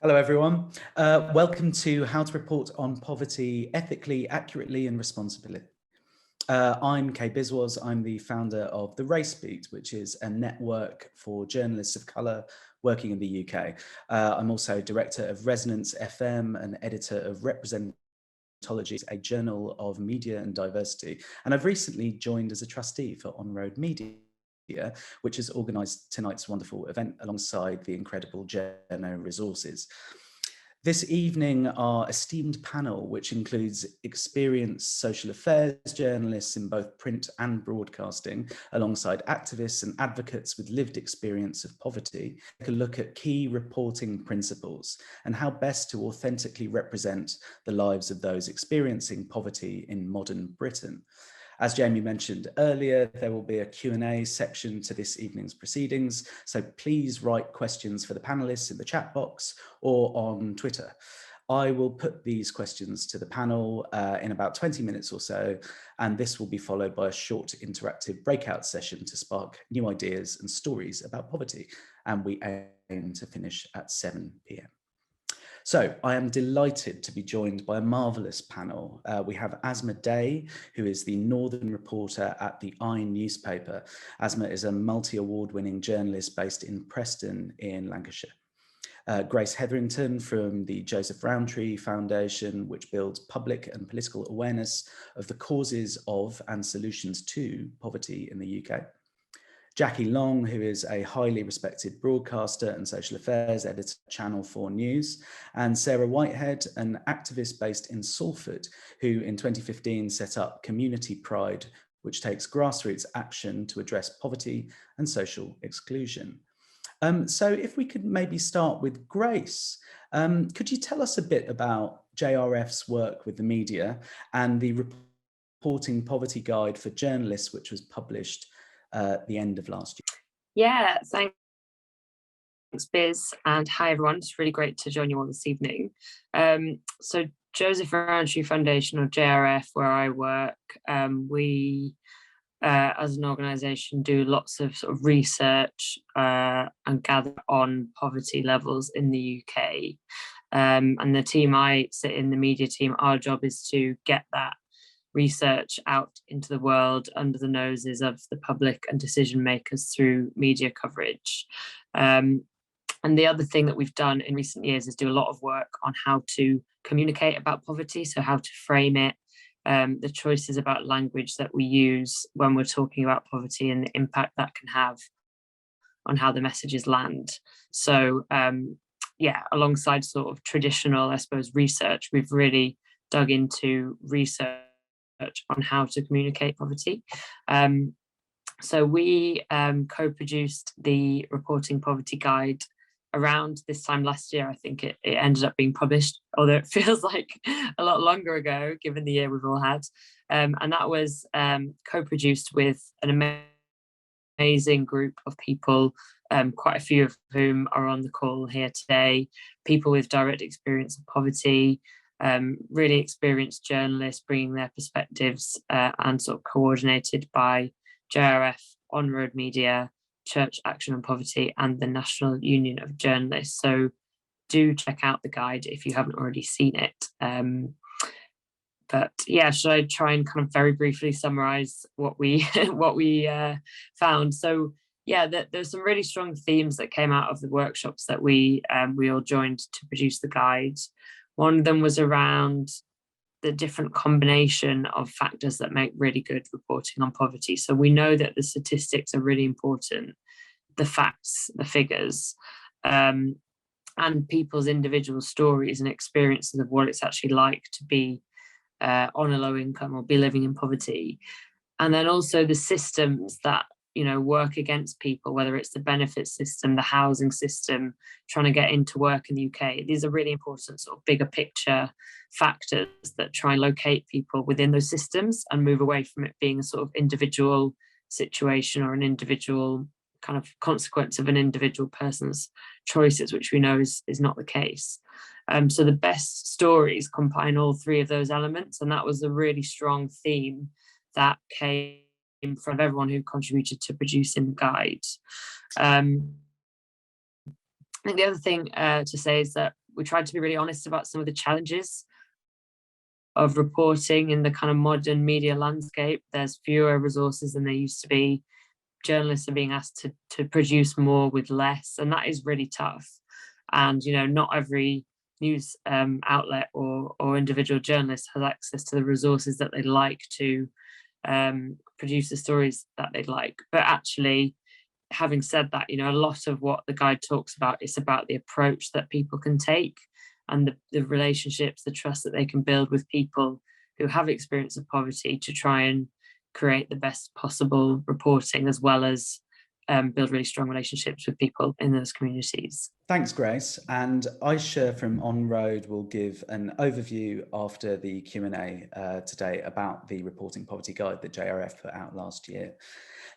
Hello, everyone. Welcome to How to Report on Poverty Ethically, Accurately and Responsibly. I'm Kay Biswas. I'm the founder of The Race Beat, which is a network for journalists of colour working in the UK. I'm also director of Resonance FM and editor of Representology, a journal of media and diversity. And I've recently joined as a trustee for On Road Media, which has organised tonight's wonderful event alongside the incredible Journo Resources. This evening, our esteemed panel, which includes experienced social affairs journalists in both print and broadcasting, alongside activists and advocates with lived experience of poverty, take a look at key reporting principles and how best to authentically represent the lives of those experiencing poverty in modern Britain. As Jamie mentioned earlier, there will be a Q&A section to this evening's proceedings, so please write questions for the panelists in the chat box or on Twitter. I will put these questions to the panel in about 20 minutes or so, and this will be followed by a short interactive breakout session to spark new ideas and stories about poverty, and we aim to finish at 7 p.m. So I am delighted to be joined by a marvellous panel. We have Asma Day, who is the Northern reporter at the newspaper. Asma is a multi-award winning journalist based in Preston in Lancashire. Grace Hetherington from the Joseph Rowntree Foundation, which builds public and political awareness of the causes of and solutions to poverty in the UK. Jackie Long, who is a highly respected broadcaster and social affairs editor at Channel 4 News, and Sarah Whitehead, an activist based in Salford, who in 2015 set up Community Pride, which takes grassroots action to address poverty and social exclusion. So if we could maybe start with Grace, could you tell us a bit about JRF's work with the media and the Reporting Poverty Guide for Journalists, which was published at the end of last year? Yeah, thanks, Biz, and hi everyone. It's really great to join you all this evening. So Joseph Rowntree Foundation, or JRF, where I work, we as an organisation do lots of sort of research and gather on poverty levels in the UK. And the team I sit in, the media team, our job is to get that research out into the world under the noses of the public and decision makers through media coverage. And the other thing that we've done in recent years is do a lot of work on how to communicate about poverty, so how to frame it, the choices about language that we use when we're talking about poverty and the impact that can have on how the messages land. So yeah, alongside sort of traditional, I suppose, research, we've really dug into research on how to communicate poverty. So we co-produced the Reporting Poverty Guide around this time last year. I think it ended up being published, although it feels like a lot longer ago, given the year we've all had. And that was co-produced with an amazing group of people, quite a few of whom are on the call here today, people with direct experience of poverty, really experienced journalists bringing their perspectives, and sort of coordinated by JRF, On Road Media, Church Action on Poverty and the National Union of Journalists. So do check out the guide if you haven't already seen it. But yeah, should I try and kind of very briefly summarize what we found? So yeah, there's some really strong themes that came out of the workshops that we all joined to produce the guide. One of them was around the different combination of factors that make really good reporting on poverty. So we know that the statistics are really important, the facts, the figures, and people's individual stories and experiences of what it's actually like to be on a low income or be living in poverty. And then also the systems that work against people, whether it's the benefit system, the housing system, trying to get into work in the UK. These are really important sort of bigger picture factors that try and locate people within those systems and move away from it being a sort of individual situation or an individual kind of consequence of an individual person's choices, which we know is not the case. So the best stories combine all three of those elements, and that was a really strong theme that came from everyone who contributed to producing the guide. I think the other thing to say is that we tried to be really honest about some of the challenges of reporting in the kind of modern media landscape. There's fewer resources than there used to be. Journalists are being asked to produce more with less, and that is really tough. And not every news outlet or individual journalist has access to the resources that they'd like to produce the stories that they'd like. But actually, having said that, a lot of what the guide talks about is about the approach that people can take, and the relationships, the trust that they can build with people who have experience of poverty, to try and create the best possible reporting, as well as build really strong relationships with people in those communities. Thanks, Grace. And Aisha from On Road will give an overview after the Q&A today about the Reporting Poverty Guide that JRF put out last year.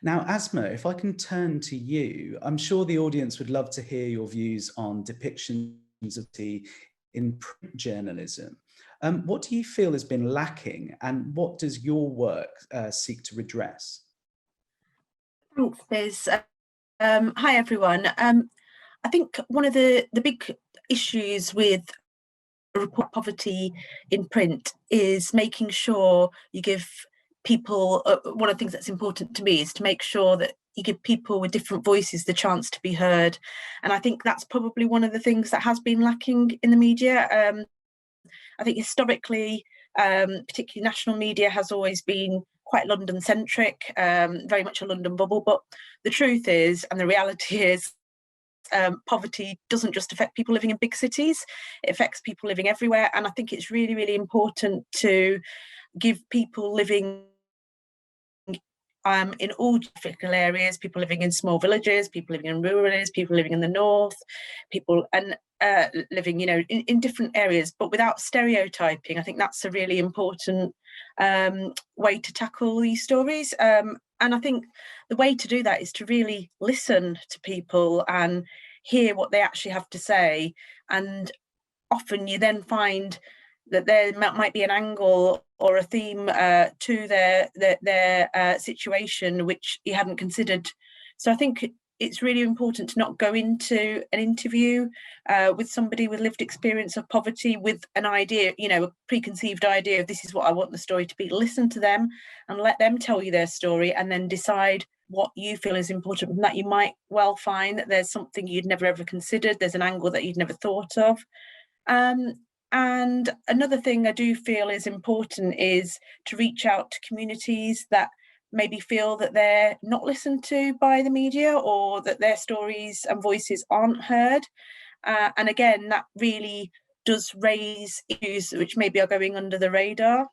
Now, Asma, if I can turn to you, I'm sure the audience would love to hear your views on depictions of the in print journalism. What do you feel has been lacking, and what does your work seek to redress? Thanks, Biz. Hi, everyone. I think one of the big issues with report poverty in print is making sure you give people, one of the things that's important to me is to make sure that you give people with different voices the chance to be heard. And I think that's probably one of the things that has been lacking in the media. I think historically, particularly national media has always been quite London-centric, very much a London bubble. But the truth is, and the reality is, poverty doesn't just affect people living in big cities, it affects people living everywhere. And I think it's really, really important to give people living in all geographical areas, people living in small villages, people living in rural areas, people living in the north, people and living, in different areas, but without stereotyping. I think that's a really important way to tackle these stories. And I think the way to do that is to really listen to people and hear what they actually have to say. And often you then find that there might be an angle or a theme to their situation which you hadn't considered. So I think it's really important to not go into an interview with somebody with lived experience of poverty with an idea, a preconceived idea of this is what I want the story to be. Listen to them and let them tell you their story, and then decide what you feel is important from that. You might well find that there's something you'd never ever considered, there's an angle that you'd never thought of. And another thing I do feel is important is to reach out to communities that maybe feel that they're not listened to by the media, or that their stories and voices aren't heard. And again, that really does raise issues which maybe are going under the radar.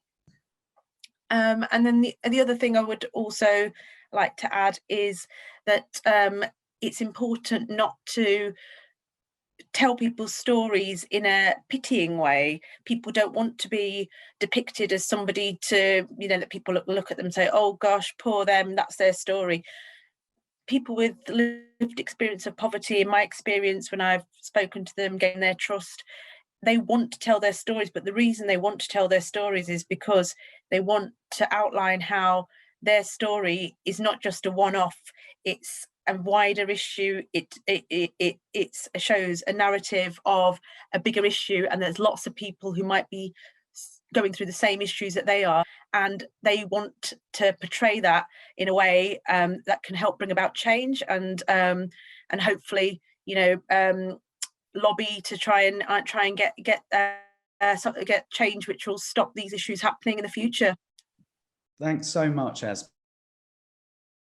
And then the other thing I would also like to add is that it's important not to tell people's stories in a pitying way. People don't want to be depicted as somebody to, that people look at them and say, oh gosh, poor them, that's their story. People with lived experience of poverty, in my experience, when I've spoken to them, gained their trust, they want to tell their stories. But the reason they want to tell their stories is because they want to outline how their story is not just a one-off, it's a wider issue. It shows a narrative of a bigger issue, and there's lots of people who might be going through the same issues that they are, and they want to portray that in a way that can help bring about change, and hopefully lobby to try and get change which will stop these issues happening in the future. Thanks so much, Asma.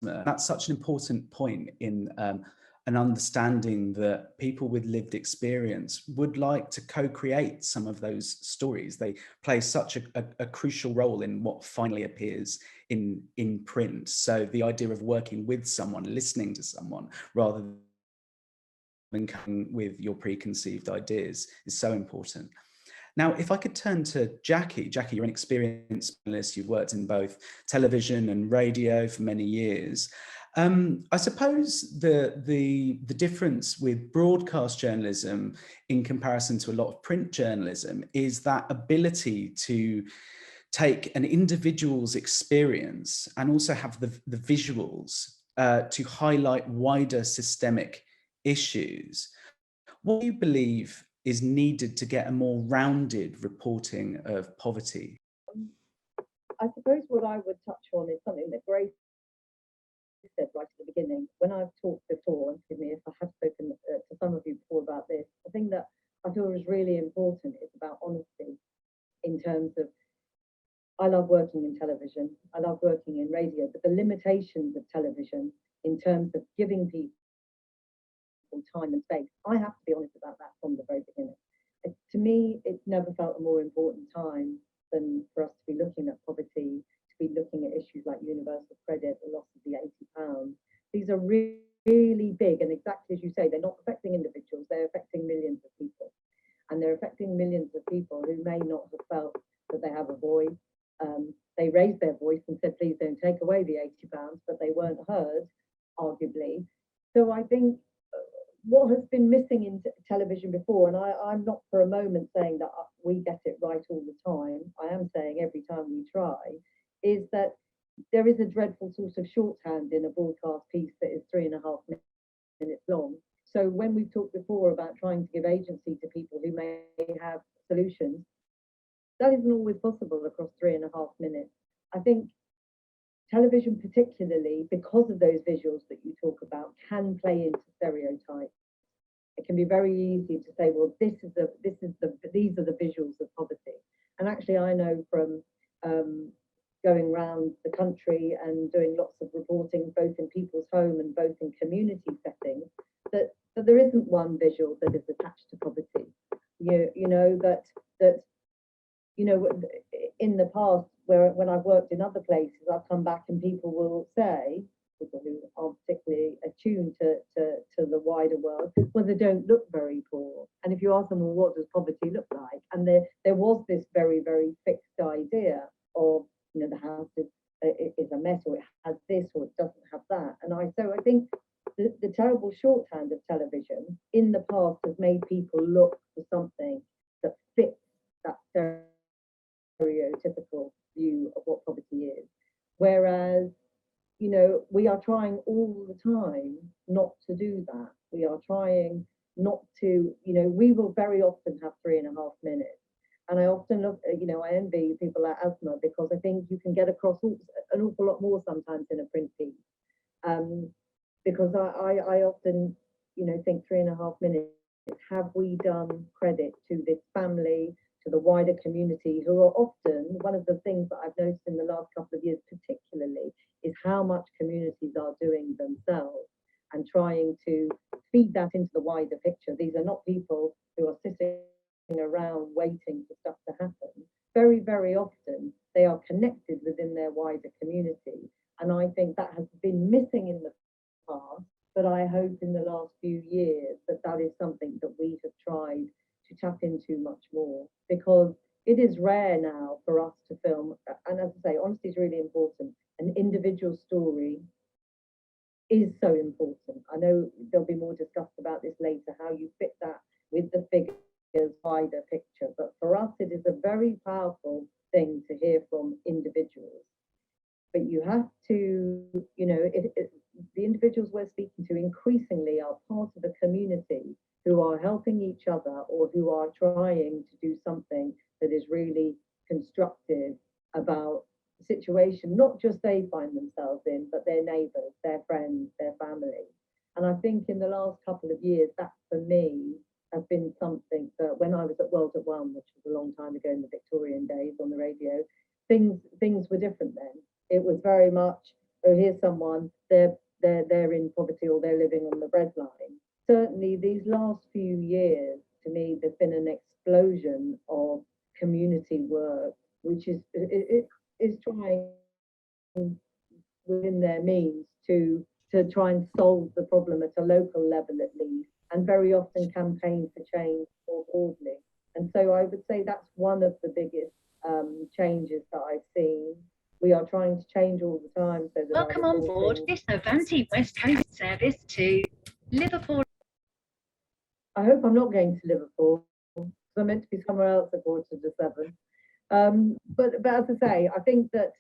That's such an important point in an understanding that people with lived experience would like to co-create some of those stories. They play such a crucial role in what finally appears in print. So the idea of working with someone, listening to someone, rather than coming with your preconceived ideas, is so important. Now, if I could turn to Jackie. Jackie, you're an experienced journalist. You've worked in both television and radio for many years. I suppose the difference with broadcast journalism in comparison to a lot of print journalism is that ability to take an individual's experience and also have the visuals to highlight wider systemic issues. What do you believe is needed to get a more rounded reporting of poverty? I suppose what I would touch on is something that Grace said right at the beginning. When I've talked before, and forgive me if I have spoken to some of you before about this, the thing that I feel is really important is about honesty in terms of, I love working in television, I love working in radio, but the limitations of television in terms of giving people time and space, I have to be honest about that from the very beginning. To me, it's never felt a more important time than for us to be looking at poverty, to be looking at issues like universal credit, the loss of the £80. These are really big, and exactly as you say, they're not affecting individuals, they're affecting millions of people. And they're affecting millions of people who may not have felt that they have a voice. They raised their voice and said, please don't take away the £80, but they weren't heard, arguably. So I think what has been missing in television before, and I'm not for a moment saying that we get it right all the time, I am saying every time we try, is that there is a dreadful sort of shorthand in a broadcast piece that is 3.5 minutes long. So when we've talked before about trying to give agency to people who may have solutions, that isn't always possible across 3.5 minutes. I think television, particularly because of those visuals that you talk about, can play into stereotypes. It can be very easy to say, well, these are the visuals of poverty. And actually, I know from going around the country and doing lots of reporting, both in people's home and both in community settings, that there isn't one visual that is attached to poverty. You know that in the past, when I've worked in other places, I've come back and people will say, people who aren't particularly attuned to the wider world, well, they don't look very poor. And if you ask them, well, what does poverty look like? And there was this very, very fixed idea of, the house is a mess, or it has this, or it doesn't have that. And I think the terrible shorthand of television in the past has made people look for something that fits that stereotypical view of what poverty is. Whereas, we are trying all the time not to do that. We are trying not to, we will very often have 3.5 minutes. And I often look, I envy people like Asma, because I think you can get across an awful lot more sometimes in a print piece. Because I often, think 3.5 minutes, have we done credit to this family, to the wider community, who are often, one of the things that I've noticed in the last couple of years particularly, is how much communities are doing themselves and trying to feed that into the wider picture. These are not people who are sitting around waiting for stuff to happen. Very, very often they are connected within their wider community. And I think that has been missing in the past, but I hope in the last few years that is something that we have tried to tap into much more, because it is rare now for us to film, and as I say, honesty is really important. An individual story is so important. I know there'll be more discussed about this later, how you fit that with the figure's wider picture, but for us it is a very powerful thing to hear from individuals. But you have to, the individuals we're speaking to increasingly are part of a community who are helping each other, or who are trying to do something that is really constructive about the situation, not just they find themselves in, but their neighbours, their friends, their family. And I think in the last couple of years, that for me has been something that when I was at World at One, which was a long time ago in the Victorian days on the radio, things were different then. It was very much, oh, here's someone, they're in poverty, or they're living on the breadline. Certainly these last few years, to me, there's been an explosion of community work, which is trying within their means to try and solve the problem at a local level at least, and very often campaign for change more broadly. And so I would say that's one of the biggest changes that I've seen. We are trying to change all the time. So that welcome on board this Avanti West Coast service to Liverpool. I hope I'm not going to Liverpool, because I'm meant to be somewhere else at 6:45. But as I say, I think that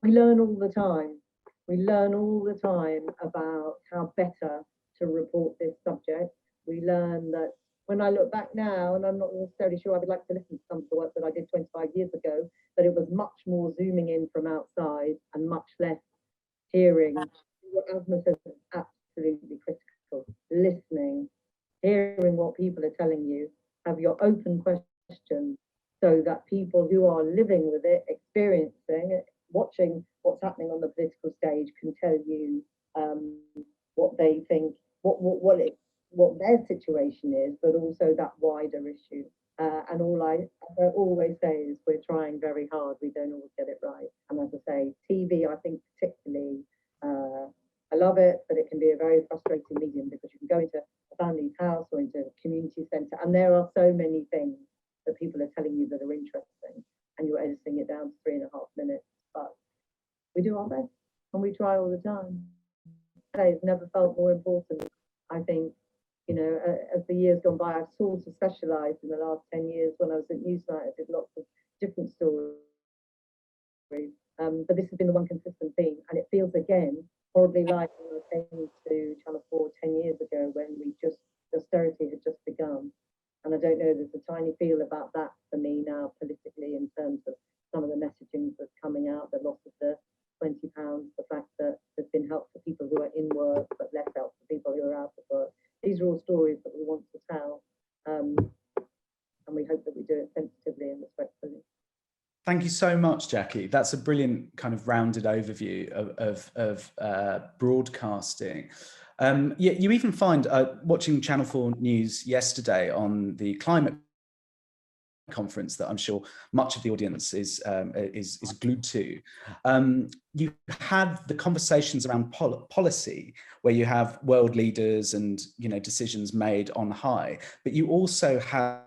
we learn all the time. We learn all the time about how better to report this subject. We learn that when I look back now, and I'm not necessarily sure I would like to listen to some of the work that I did 25 years ago, that it was much more zooming in from outside and much less hearing. What Asma says is absolutely critical. Listening, hearing what people are telling you, have your open questions, so that people who are living with it, experiencing it, watching what's happening on the political stage can tell you what they think, what their situation is, but also that wider issue. And all I always say is we're trying very hard. We don't always get it right. And as I say, TV, I think particularly, I love it, but it can be a very frustrating medium, because you can go into a family's house or into a community centre, and there are so many things that people are telling you that are interesting, and you're editing it down to 3.5 minutes. But we do our best, and we try all the time. It's never felt more important. I think, you know, as the years gone by, I've sort of specialised in the last 10 years. When I was at Newsnight, I did lots of different stories. But this has been the one consistent theme, and it feels again horribly like when I came to Channel 4 10 years ago, when austerity had just begun. And I don't know, there's a tiny feel about that for me now politically, in terms of some of the messaging that's coming out, the loss of the £20, the fact that there's been help for people who are in work, but less help for people who are out of work. These are all stories that we want to tell, and we hope that we do it sensitively and respectfully. Thank you so much, Jackie. That's a brilliant kind of rounded overview of broadcasting. You even find, watching Channel 4 News yesterday on the climate conference that I'm sure much of the audience is glued to, you had the conversations around policy, where you have world leaders and, you know, decisions made on high, but you also have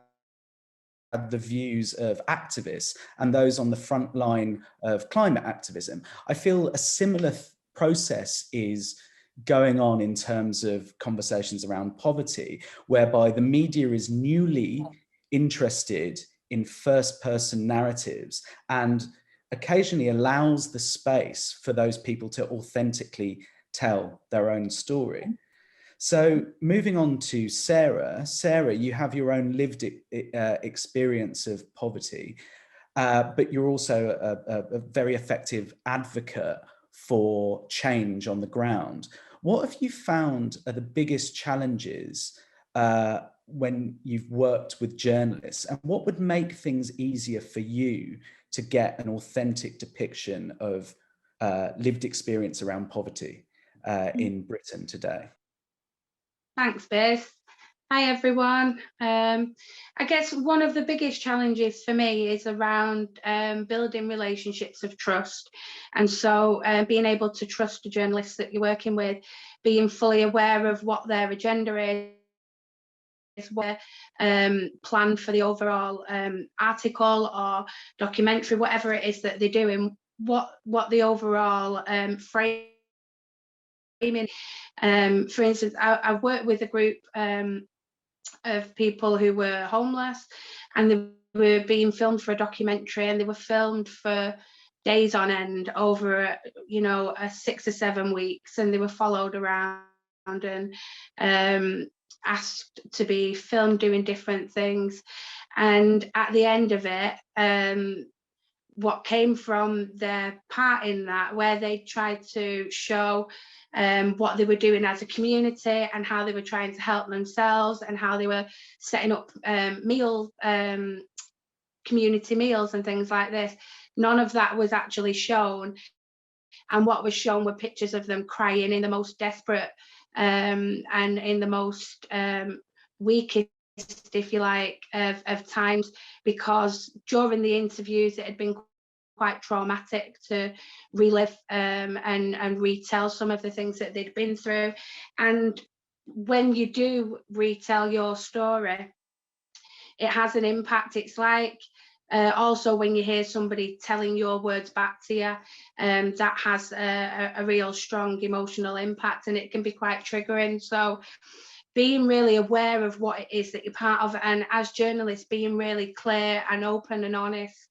the views of activists and those on the front line of climate activism. I feel a similar process is going on in terms of conversations around poverty, whereby the media is newly interested in first-person narratives and occasionally allows the space for those people to authentically tell their own story. So moving on to Sarah. Sarah, you have your own lived experience of poverty, but you're also a very effective advocate for change on the ground. What have you found are the biggest challenges when you've worked with journalists, and what would make things easier for you to get an authentic depiction of lived experience around poverty in Britain today? Thanks, Biz. Hi, everyone. I guess one of the biggest challenges for me is around building relationships of trust. And so being able to trust the journalists that you're working with, being fully aware of what their agenda is, what plan for the overall article or documentary, whatever it is that they're doing, what the overall frame. For instance, I've worked with a group of people who were homeless, and they were being filmed for a documentary, and they were filmed for days on end over, you know, 6 or 7 weeks, and they were followed around and asked to be filmed doing different things. And at the end of it, what came from their part in that, where they tried to show what they were doing as a community and how they were trying to help themselves and how they were setting up community meals and things like this. None of that was actually shown. And what was shown were pictures of them crying in the most desperate and in the most weakest, if you like, of times, because during the interviews it had been quite traumatic to relive and retell some of the things that they'd been through. And when you do retell your story, it has an impact. It's like also when you hear somebody telling your words back to you, that has a real strong emotional impact, and it can be quite triggering. So being really aware of what it is that you're part of, and as journalists being really clear and open and honest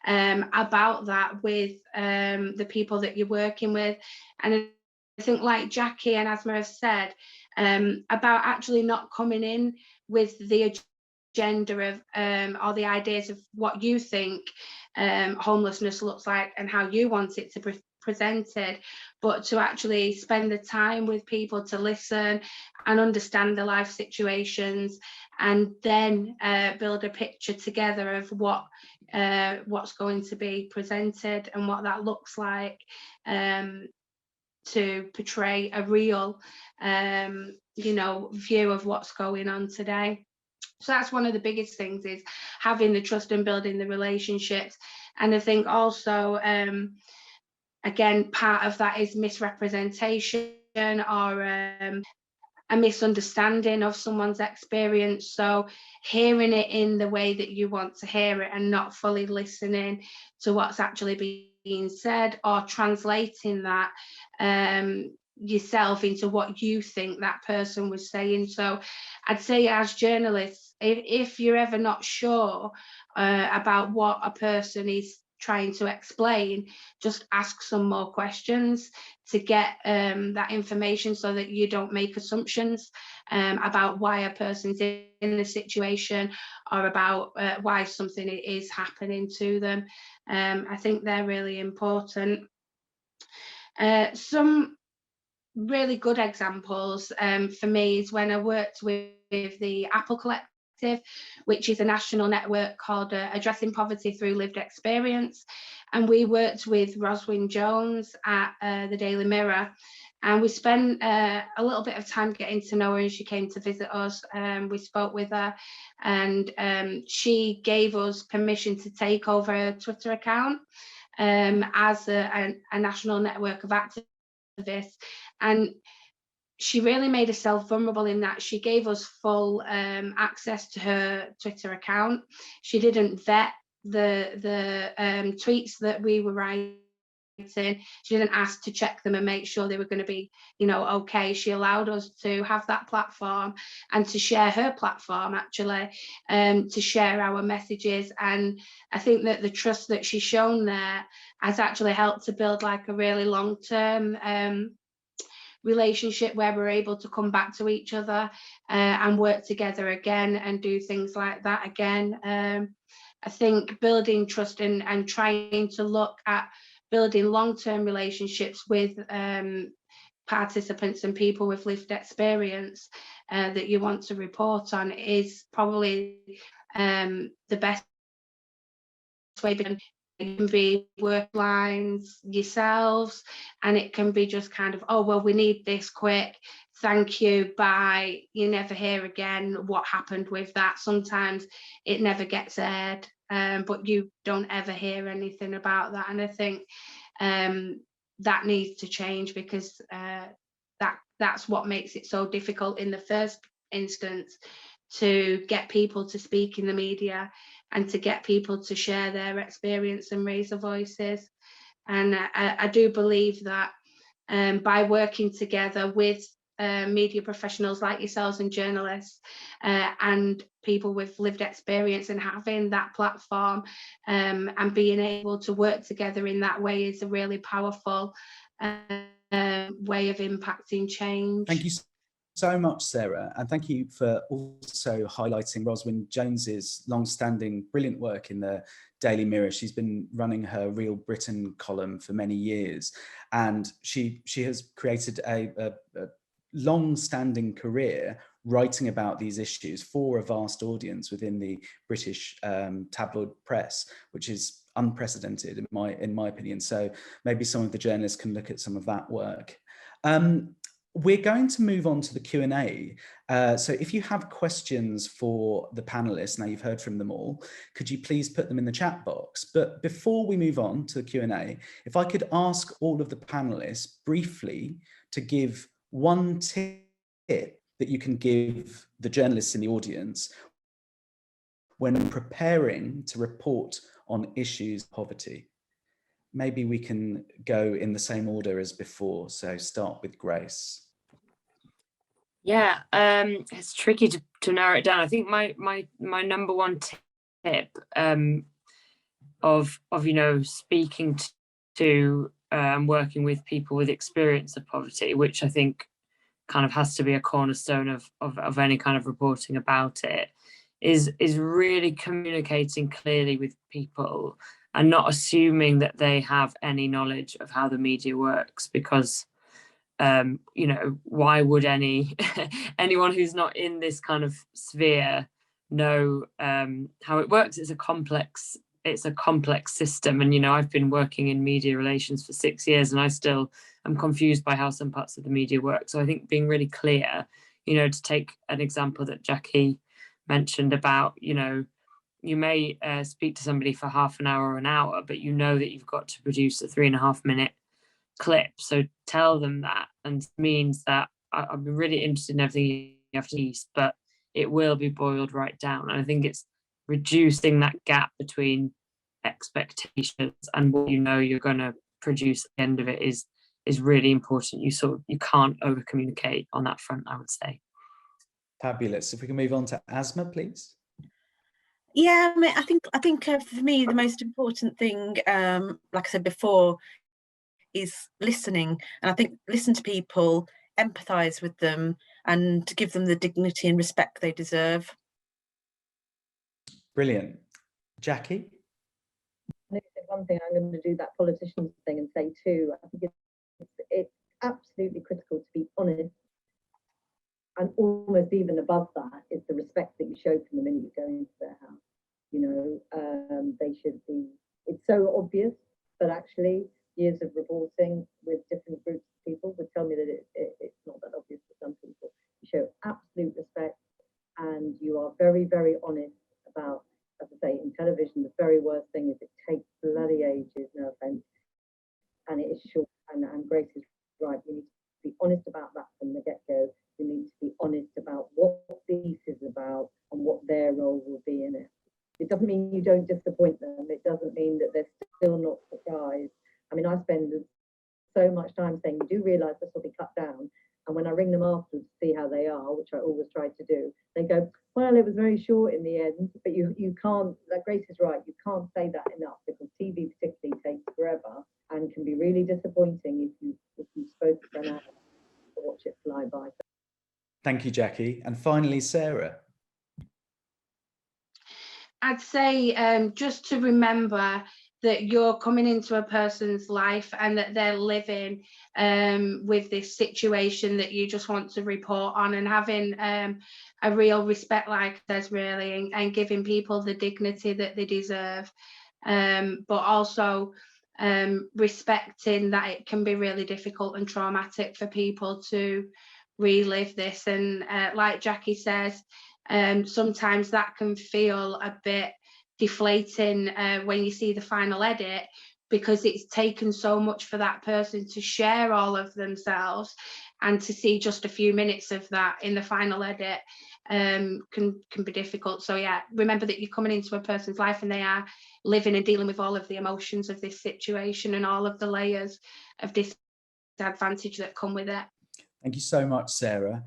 about that with the people that you're working with. And I think, like Jackie and Asma have said, about actually not coming in with the agenda of or the ideas of what you think homelessness looks like and how you want it to be presented, but to actually spend the time with people to listen and understand the life situations, and then build a picture together of what's going to be presented and what that looks like, to portray a real view of what's going on today. So that's one of the biggest things, is having the trust and building the relationships. And I think also, again, part of that is misrepresentation or a misunderstanding of someone's experience. So hearing it in the way that you want to hear it and not fully listening to what's actually being said, or translating that yourself into what you think that person was saying. So I'd say, as journalists, if you're ever not sure about what a person is trying to explain, just ask some more questions to get that information, so that you don't make assumptions about why a person's in a situation, or about why something is happening to them. I think they're really important. Some really good examples for me is when I worked with the Apple Collective, which is a national network called Addressing Poverty Through Lived Experience. And we worked with Roswin Jones at the Daily Mirror. And we spent a little bit of time getting to know her, and she came to visit us. We spoke with her, and she gave us permission to take over her Twitter account as a national network of activists. And she really made herself vulnerable in that she gave us full access to her Twitter account. She didn't vet the tweets that we were writing. She didn't ask to check them and make sure they were going to be, okay. She allowed us to have that platform and to share her platform, actually, to share our messages. And I think that the trust that she's shown there has actually helped to build like a really long-term relationship, where we're able to come back to each other and work together again and do things like that again. I think building trust and trying to look at building long-term relationships with participants and people with lived experience that you want to report on is probably the best way. It can be work lines yourselves, and it can be just kind of, oh, well, we need this quick, thank you, bye. You never hear again what happened with that. Sometimes it never gets aired, but you don't ever hear anything about that. And I think that needs to change, because that's what makes it so difficult in the first instance, to get people to speak in the media and to get people to share their experience and raise their voices. And I do believe that by working together with media professionals like yourselves and journalists and people with lived experience, and having that platform and being able to work together in that way is a really powerful way of impacting change. Thank you so much, Sarah, and thank you for also highlighting Roswin Jones's long-standing brilliant work in the Daily Mirror. She's been running her Real Britain column for many years, and she has created a long-standing career writing about these issues for a vast audience within the British tabloid press, which is unprecedented in my opinion. So maybe some of the journalists can look at some of that work. We're going to move on to the Q&A. So if you have questions for the panelists, now you've heard from them all, could you please put them in the chat box? But before we move on to the Q&A, if I could ask all of the panelists briefly to give one tip that you can give the journalists in the audience when preparing to report on issues of poverty. Maybe we can go in the same order as before. So start with Grace. Yeah, it's tricky to narrow it down. I think my number one tip of speaking to working with people with experience of poverty, which I think kind of has to be a cornerstone of any kind of reporting about it, is really communicating clearly with people and not assuming that they have any knowledge of how the media works, because you know, why would anyone who's not in this kind of sphere know how it works? It's a complex system, and you know, I've been working in media relations for 6 years and I still am confused by how some parts of the media work. So I think being really clear, you know, to take an example that Jackie mentioned about, you know, you may speak to somebody for half an hour or an hour, but you know that you've got to produce a 3.5 minute clip. So tell them that, and means that I'm really interested in everything you have to use, but it will be boiled right down. And I think it's reducing that gap between expectations and what you know you're going to produce at the end of it is really important. You can't over communicate on that front, I would say. Fabulous. If we can move on to Asma, please. Yeah, I mean, I think for me the most important thing, like I said before, is listening. And I think listen to people, empathise with them, and give them the dignity and respect they deserve. Brilliant. Jackie? One thing I'm going to do that politicians thing and say too, I think it's absolutely critical to be honest, and almost even above that is the respect that you show from the minute you go into their house. You know, they should be, it's so obvious, but actually years of reporting with different groups of people would tell me that it's not that obvious for some people. You show absolute respect and you are very, very honest about, as I say, in television, the very worst thing is it takes bloody ages, no offense, and it is short, and Grace is right. You need to be honest about that from the get-go. You need to be honest about what this is about and what their role will be in it. It doesn't mean you don't disappoint them. It doesn't mean that they're still not surprised. I mean, I spend so much time saying, you do realise this will be cut down. And when I ring them afterwards to see how they are, which I always try to do, they go, well, it was very short in the end. But you can't, like Grace is right, you can't say that enough, because TV particularly takes forever and can be really disappointing if you spoke for an hour to watch it fly by. Thank you, Jackie. And finally, Sarah. I'd say just to remember that you're coming into a person's life and that they're living with this situation that you just want to report on, and having a real respect, like there's really, and giving people the dignity that they deserve, but also respecting that it can be really difficult and traumatic for people to relive this. And like Jackie says, sometimes that can feel a bit deflating when you see the final edit, because it's taken so much for that person to share all of themselves, and to see just a few minutes of that in the final edit can be difficult. So yeah, remember that you're coming into a person's life and they are living and dealing with all of the emotions of this situation and all of the layers of disadvantage that come with it. Thank you so much, Sarah.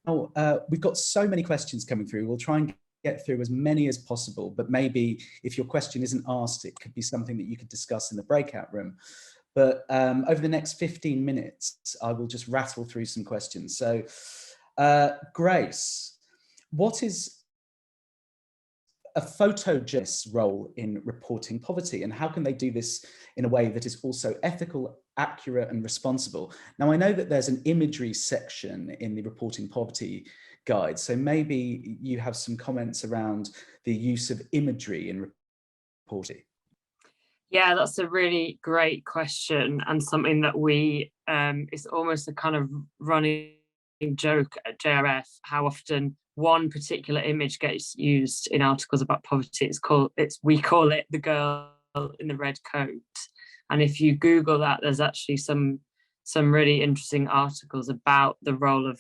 Oh, we've got so many questions coming through. We'll try and get through as many as possible, but maybe if your question isn't asked, it could be something that you could discuss in the breakout room. But over the next 15 minutes, I will just rattle through some questions. So, Grace, what is a photojournalist's role in reporting poverty, and how can they do this in a way that is also ethical, accurate and responsible? Now, I know that there's an imagery section in the Reporting Poverty Guide, so maybe you have some comments around the use of imagery in reporting. Yeah, that's a really great question, and something that we, it's almost a kind of running joke at JRF, how often one particular image gets used in articles about poverty. We call it the girl in the red coat. And if you Google that, there's actually some really interesting articles about the role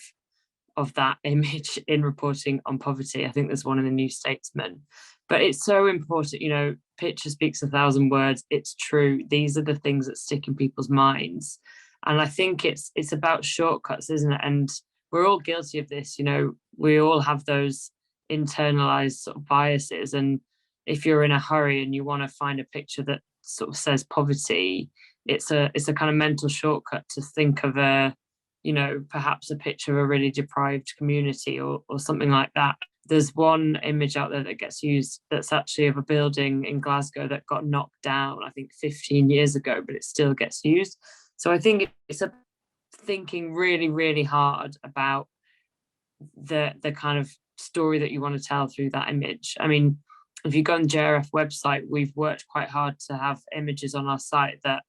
of that image in reporting on poverty. I think there's one in the New Statesman. But it's so important, you know, picture speaks 1,000 words. It's true. These are the things that stick in people's minds. And I think it's about shortcuts, isn't it? And we're all guilty of this, you know, we all have those internalized sort of biases. And if you're in a hurry and you want to find a picture that sort of says poverty, it's a kind of mental shortcut to think of a you know, perhaps a picture of a really deprived community or something like that. There's one image out there that gets used that's actually of a building in Glasgow that got knocked down, I think 15 years ago, but it still gets used. So I think it's a thinking really, really hard about the kind of story that you want to tell through that image. I mean, if you go on the JRF website, we've worked quite hard to have images on our site that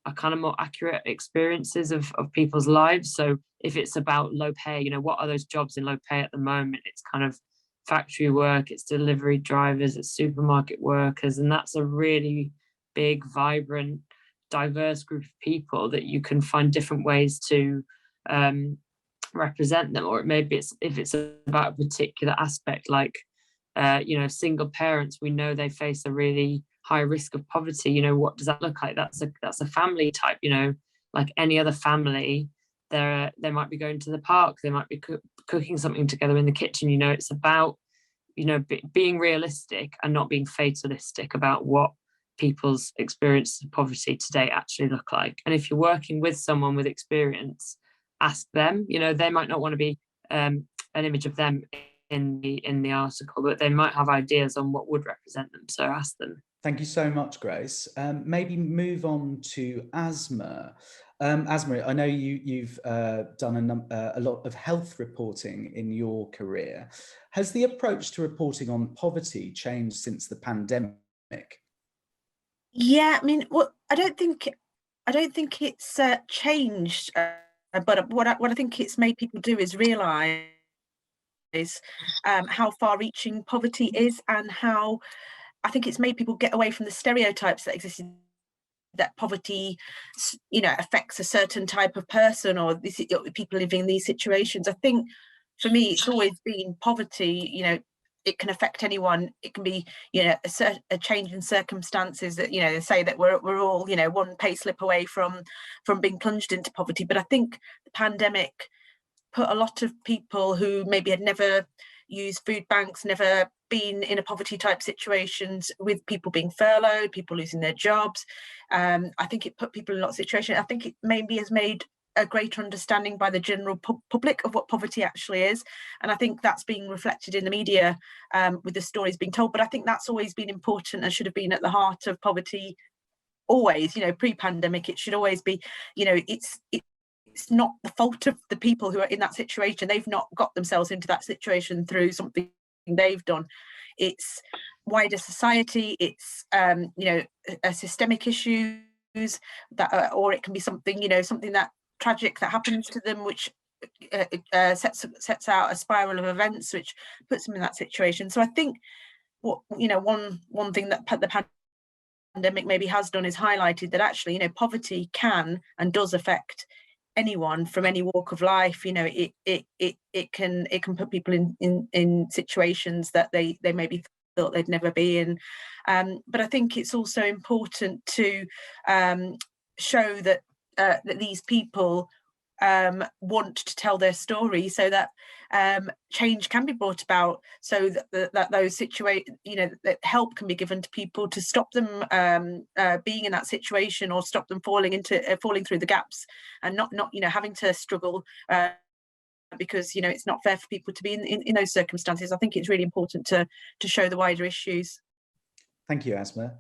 are kind of more accurate experiences of people's lives. So if it's about low pay, you know, what are those jobs in low pay at the moment? It's kind of factory work, it's delivery drivers, it's supermarket workers, and that's a really big, vibrant, diverse group of people that you can find different ways to represent them. Or maybe if it's about a particular aspect, like you know, single parents, we know they face a really high risk of poverty. You know, what does that look like? That's a family type, you know, like any other family. They might be going to the park, they might be cooking something together in the kitchen. You know, it's about, you know, being realistic and not being fatalistic about what people's experiences of poverty today actually look like. And if you're working with someone with experience, ask them. You know, they might not want to be an image of them in the article, but they might have ideas on what would represent them. So ask them. Thank you so much, Grace. Maybe move on to Asma. Asma, I know you've done a lot of health reporting in your career. Has the approach to reporting on poverty changed since the pandemic? Yeah, I mean, well, I don't think it's changed, but what I think it's made people do is realise how far-reaching poverty is, and how I think it's made people get away from the stereotypes that existed, that poverty, you know, affects a certain type of person, or people living in these situations. I think for me, it's always been poverty. You know, it can affect anyone. It can be, you know, a change in circumstances that, you know, say that we're all, you know, one pay slip away from being plunged into poverty. But I think the pandemic put a lot of people who maybe had never used food banks, never been in a poverty type situations, with people being furloughed, people losing their jobs. I think it put people in a lot of situations. I think it maybe has made a greater understanding by the general public of what poverty actually is. And I think that's being reflected in the media with the stories being told. But I think that's always been important and should have been at the heart of poverty always, you know, pre-pandemic. It should always be, you know, it's not the fault of the people who are in that situation. They've not got themselves into that situation through something they've done. It's wider society. It's you know, a systemic issues that, or it can be something, you know, something that tragic that happens to them, which sets out a spiral of events which puts them in that situation. So I think what, you know, one thing that the pandemic maybe has done is highlighted that actually, you know, poverty can and does affect anyone from any walk of life. You know, it can put people in situations that they maybe thought they'd never be in. But I think it's also important to show that that these people want to tell their story, so that change can be brought about, so that those you know, that help can be given to people to stop them being in that situation, or stop them falling through the gaps, and not you know, having to struggle because, you know, it's not fair for people to be in those circumstances. I think it's really important to show the wider issues. Thank you, Asma.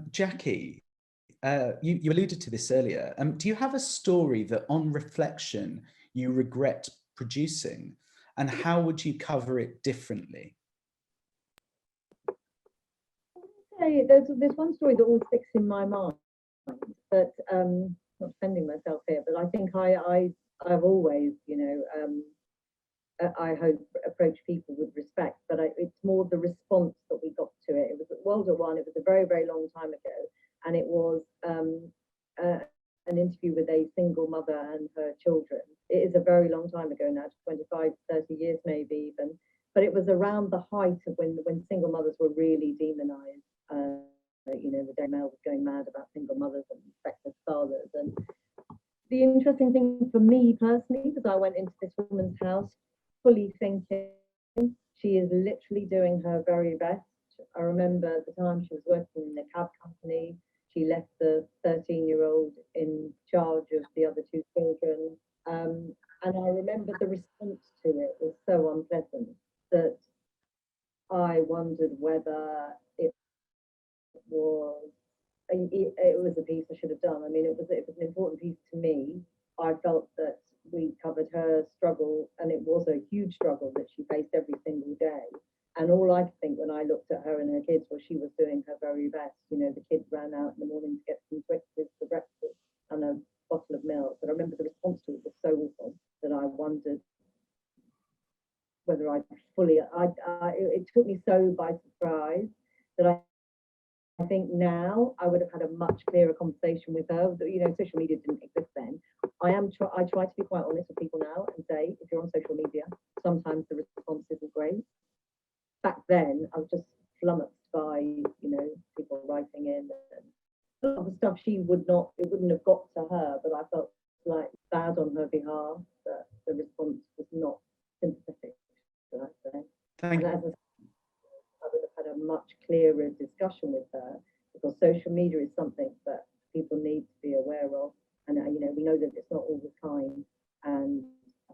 Jackie, you alluded to this earlier. Do you have a story that on reflection you regret producing, and how would you cover it differently? Hey, there's one story that always sticks in my mind, but not defending myself here, but I think I've always, you know, I hope approach people with respect, but it's more the response that we got to it. It was at World War I. It was a very, very long time ago, and it was an interview with a single mother and her children. It is a very long time ago now, 25, 30 years maybe even, but it was around the height of when single mothers were really demonized. You know, the Daily Mail was going mad about single mothers and sexist fathers. And the interesting thing for me personally was I went into this woman's house fully thinking she is literally doing her very best. I remember at the time she was working in a cab company. She left the 13-year-old in charge of the other two children. And I remember the response to it was so unpleasant that I wondered whether it was a piece I should have done. I mean, it was an important piece to me. I felt that we covered her struggle, and it was a huge struggle that she faced every single day. And all I could think when I looked at her and her kids was she was doing her very best. You know, the kids ran out in the morning to get some Twixes for breakfast and a bottle of milk. But I remember the response to it was so awful that I wondered whether it took me so by surprise that I think now I would have had a much clearer conversation with her. You know, social media didn't exist then. I try to be quite honest with people now and say, if you're on social media, sometimes the response isn't great. Back then, I was just flummoxed by, you know, people writing in, and a lot of the stuff it wouldn't have got to her, but I felt like bad on her behalf that the response was not sympathetic, should I say. Thank you. I would have had a much clearer discussion with her, because social media is something that people need to be aware of. And, you know, we know that it's not all the time. And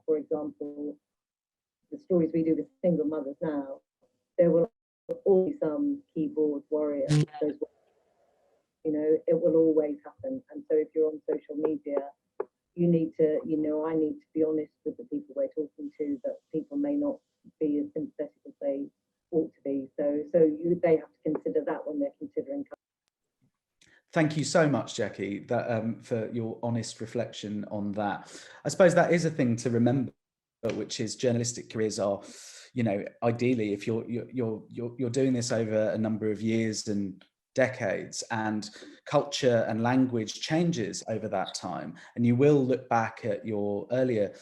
for example, the stories we do with single mothers now, there will always be some keyboard warrior. You know, it will always happen. And so if you're on social media, you need to, you know, I need to be honest with the people we're talking to, that people may not be as sympathetic as they ought to be. So they have to consider that when they're considering. Thank you so much, Jackie, for your honest reflection on that. I suppose that is a thing to remember, which is journalistic careers are, you know, ideally, if you're doing this over a number of years and decades, and culture and language changes over that time, and you will look back at your earlier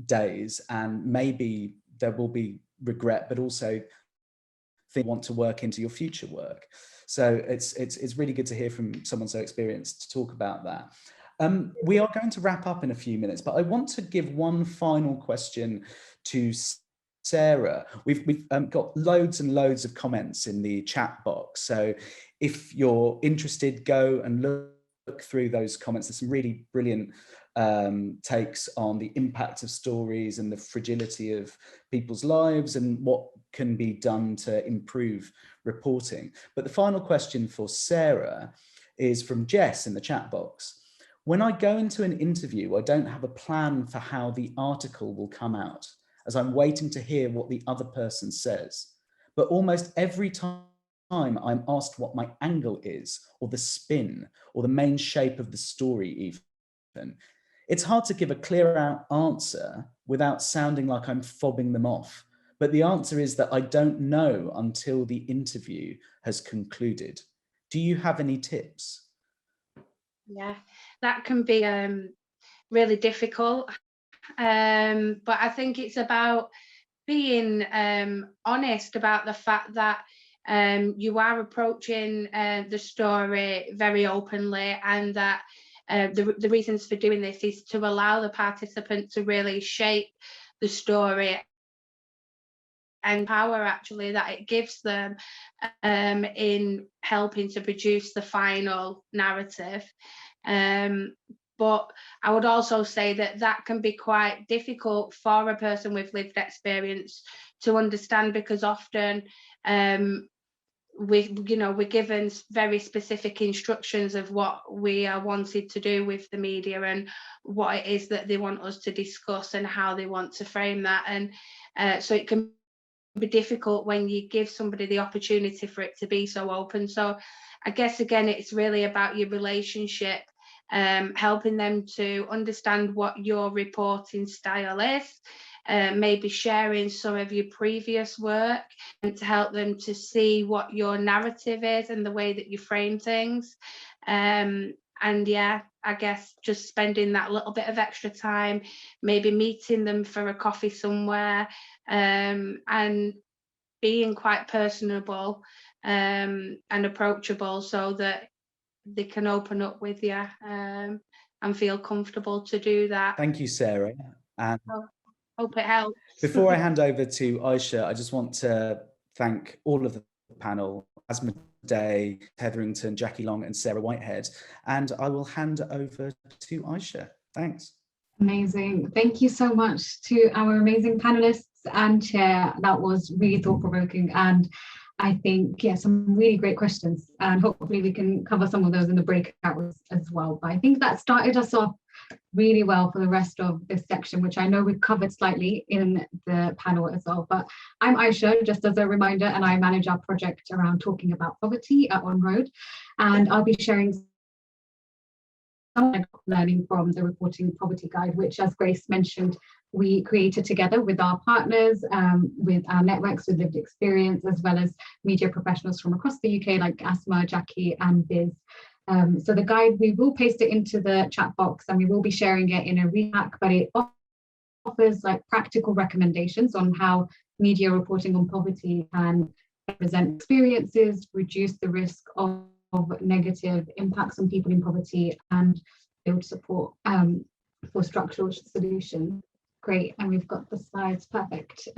days, and maybe there will be regret, but also think want to work into your future work. So it's really good to hear from someone so experienced to talk about that. We are going to wrap up in a few minutes, but I want to give one final question to Sarah. We've got loads and loads of comments in the chat box. So if you're interested, go and look through those comments. There's some really brilliant takes on the impact of stories and the fragility of people's lives and what can be done to improve reporting. But the final question for Sarah is from Jess in the chat box. When I go into an interview, I don't have a plan for how the article will come out, as I'm waiting to hear what the other person says. But almost every time I'm asked what my angle is, or the spin, or the main shape of the story even. It's hard to give a clear answer without sounding like I'm fobbing them off. But the answer is that I don't know until the interview has concluded. Do you have any tips? Yeah, that can be really difficult. But I think it's about being honest about the fact that you are approaching the story very openly, and that the reasons for doing this is to allow the participant to really shape the story and power actually that it gives them in helping to produce the final narrative. But I would also say that that can be quite difficult for a person with lived experience to understand, because often we're given very specific instructions of what we are wanted to do with the media and what it is that they want us to discuss and how they want to frame that. And so it can be difficult when you give somebody the opportunity for it to be so open. So I guess again, it's really about your relationship, helping them to understand what your reporting style is, maybe sharing some of your previous work, and to help them to see what your narrative is and the way that you frame things. And yeah, I guess just spending that little bit of extra time, maybe meeting them for a coffee somewhere, and being quite personable and approachable, so that they can open up with you and feel comfortable to do that. Thank you, Sarah. And hope it helps. Before I hand over to Aisha, I just want to thank all of the panel, Asma Day, Hetherington, Jackie Long and Sarah Whitehead. And I will hand over to Aisha. Thanks. Amazing. Thank you so much to our amazing panelists and chair. That was really thought-provoking, and I think, yeah, some really great questions, and hopefully we can cover some of those in the breakout as well. But I think that started us off really well for the rest of this section, which I know we've covered slightly in the panel as well. But I'm Aisha, just as a reminder, and I manage our project around talking about poverty at On Road, and I'll be sharing learning from the Reporting Poverty Guide, which, as Grace mentioned, we created together with our partners, with our networks with lived experience, as well as media professionals from across the UK like Asma, Jackie and Biz. So the guide, we will paste it into the chat box and we will be sharing it in a rehack, but it offers like practical recommendations on how media reporting on poverty can represent experiences, reduce the risk of negative impacts on people in poverty, and build support for structural solutions. Great, and we've got the slides, perfect.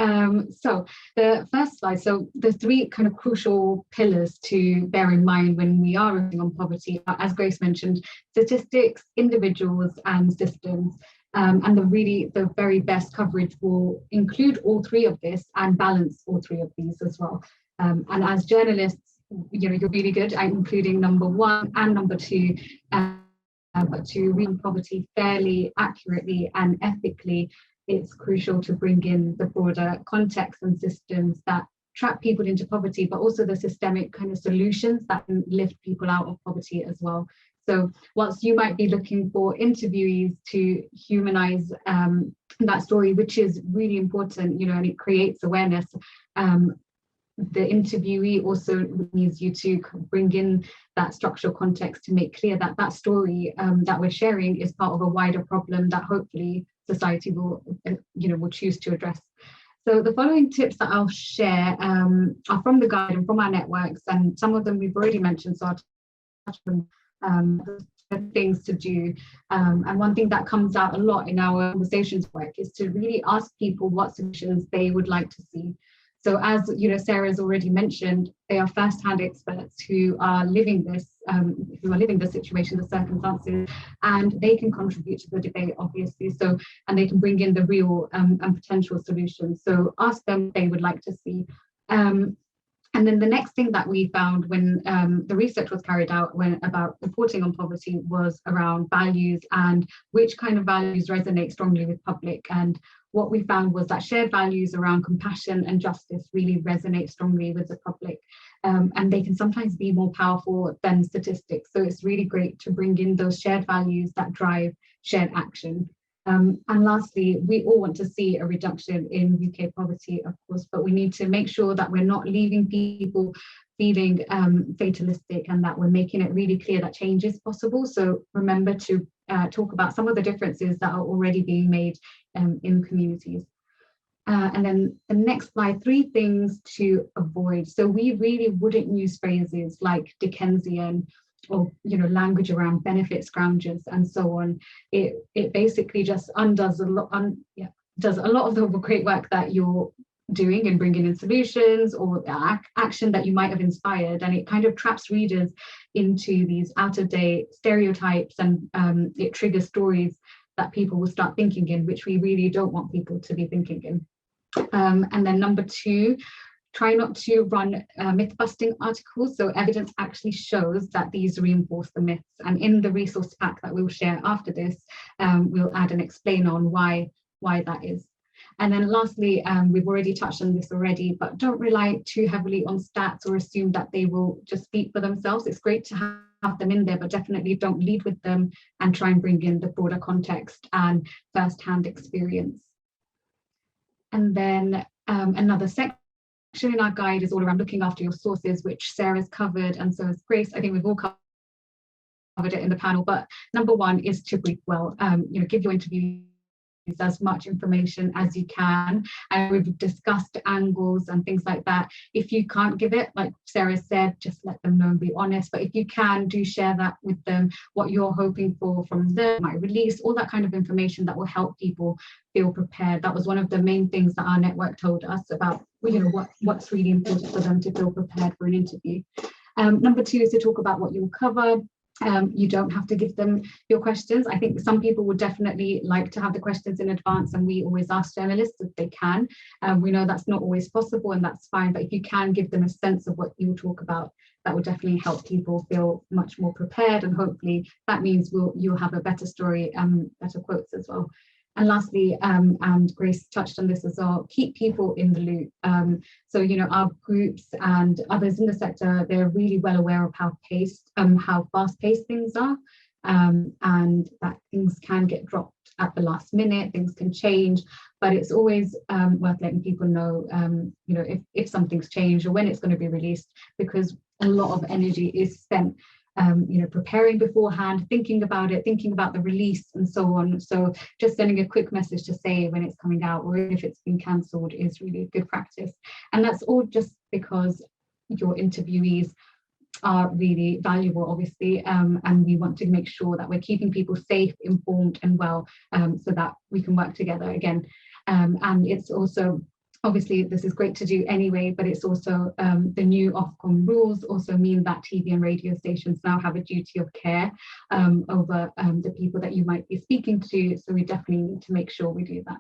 So the first slide, so the three kind of crucial pillars to bear in mind when we are reporting on poverty are, as Grace mentioned, statistics, individuals and systems. And the very best coverage will include all three of this and balance all three of these as well. And as journalists, you know, you're really good at including number one and number two, but to read poverty fairly, accurately and ethically, it's crucial to bring in the broader context and systems that trap people into poverty, but also the systemic kind of solutions that can lift people out of poverty as well. So whilst you might be looking for interviewees to humanize that story, which is really important, you know, and it creates awareness, the interviewee also needs you to bring in that structural context to make clear that that story that we're sharing is part of a wider problem that hopefully society will, you know, will choose to address. So the following tips that I'll share are from the guide and from our networks, and some of them we've already mentioned, so I'll touch on things to do. And one thing that comes out a lot in our conversations work is to really ask people what solutions they would like to see. So as you know, Sarah's already mentioned, they are first-hand experts who are living this, the situation, the circumstances, and they can contribute to the debate, obviously. So, and they can bring in the real and potential solutions. So ask them what they would like to see. And then the next thing that we found when the research was carried out about reporting on poverty was around values and which kind of values resonate strongly with public. And what we found was that shared values around compassion and justice really resonate strongly with the public. And they can sometimes be more powerful than statistics. So it's really great to bring in those shared values that drive shared action. And lastly, we all want to see a reduction in UK poverty, of course, but we need to make sure that we're not leaving people feeling fatalistic and that we're making it really clear that change is possible. So remember to talk about some of the differences that are already being made in communities. And then the next slide, 3 things to avoid. So we really wouldn't use phrases like Dickensian or, you know, language around benefit scroungers and so on. It basically just undoes does a lot of the great work that you're doing and bringing in solutions or action that you might have inspired, and it kind of traps readers into these out-of-date stereotypes, and it triggers stories that people will start thinking in, which we really don't want people to be thinking in. And then number 2, try not to run myth-busting articles. So evidence actually shows that these reinforce the myths. And in the resource pack that we'll share after this, we'll add and explain on why that is. And then lastly, we've already touched on this already, but don't rely too heavily on stats or assume that they will just speak for themselves. It's great to have them in there, but definitely don't lead with them, and try and bring in the broader context and first-hand experience. And then another section in our guide is all around looking after your sources, which Sarah's covered, and so has Grace. I think we've all covered it in the panel, but number 1 is to brief well. You know, give your interviews as much information as you can, and we've discussed angles and things like that. If you can't give it, like Sarah said, just let them know and be honest, but if you can, do share that with them, what you're hoping for from them, might release, all that kind of information that will help people feel prepared. That was one of the main things that our network told us about, you know, what's really important for them to feel prepared for an interview. Number 2 is to talk about what you'll cover. You don't have to give them your questions. I think some people would definitely like to have the questions in advance, and we always ask journalists if they can. We know that's not always possible, and that's fine, but if you can give them a sense of what you'll talk about, that will definitely help people feel much more prepared, and hopefully that means you'll have a better story, better quotes as well. And lastly, and Grace touched on this as well, keep people in the loop. So, you know, our groups and others in the sector, they're really well aware of how fast-paced things are, and that things can get dropped at the last minute, things can change, but it's always worth letting people know, you know, if something's changed or when it's going to be released, because a lot of energy is spent you know, preparing beforehand, thinking about it, thinking about the release and so on. So just sending a quick message to say when it's coming out or if it's been cancelled is really good practice. And that's all just because your interviewees are really valuable, obviously, and we want to make sure that we're keeping people safe, informed and well, so that we can work together again. And it's also, obviously, this is great to do anyway, but it's also the new Ofcom rules also mean that TV and radio stations now have a duty of care over the people that you might be speaking to. So we definitely need to make sure we do that.